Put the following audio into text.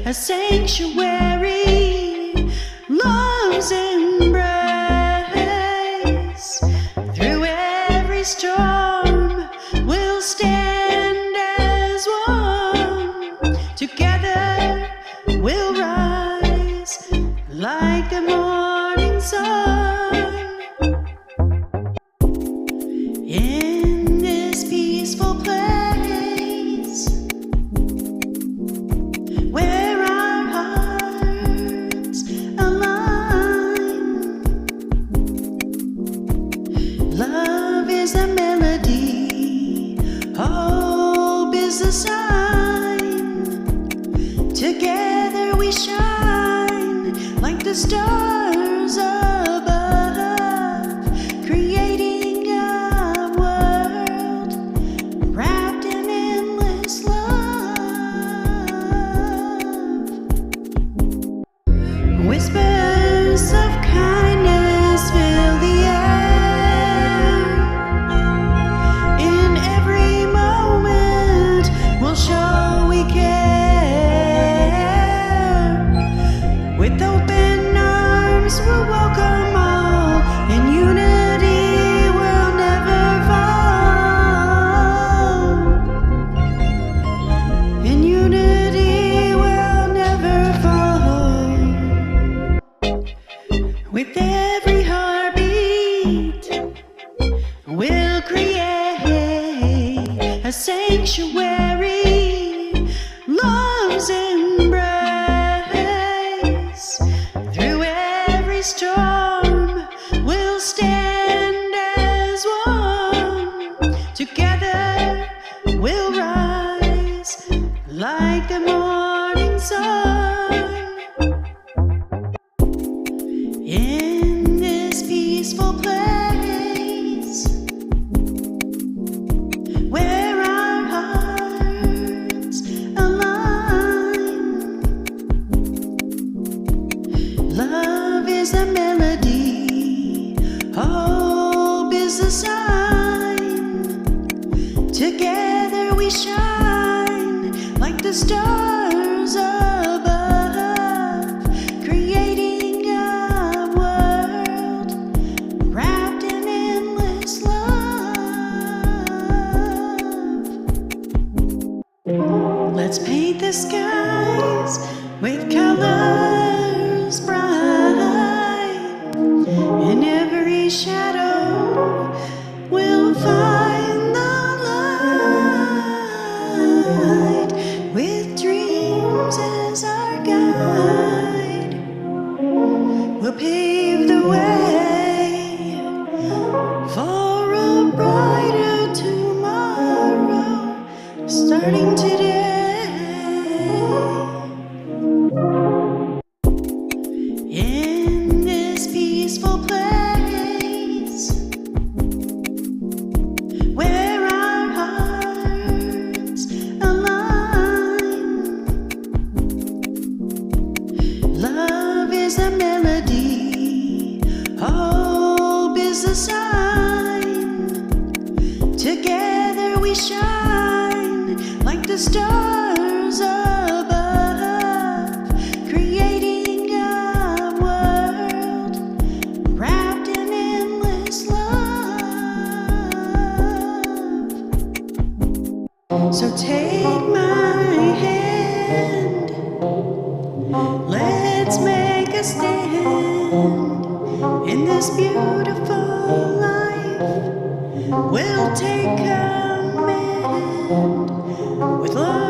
a sanctuary, love's embrace. Through every storm, we'll stand as one. Together, we'll rise like the morning sun. In this peaceful place, where our hearts align, love is a melody, hope is a sign. Together we shine like the stars above, creating a world wrapped in endless love. Whispers of kindness fill the air. In every moment, we'll show we care. With open arms, we'll welcome all. In unity, we'll never fall. In unity, we'll never fall. With every heartbeat, we'll create a sanctuary, love's embrace. Through every storm, we'll stand as one. Together, we'll rise like the morning sun. In this peaceful place, where our hearts align, love is a melody, hope is a sign. Together we shine like the stars above, creating a world wrapped in endless love. Let's paint the skies with colors bright. In every shadow, we'll find the light. With dreams as our guide, we'll pave the way for a brighter tomorrow, starting today. In this peaceful place, where our hearts align, love is a melody, hope is a sign. Together we shine like the stars above, creating a world wrapped in endless love. So take my hand, let's make a stand. In this beautiful life, we'll take command with love.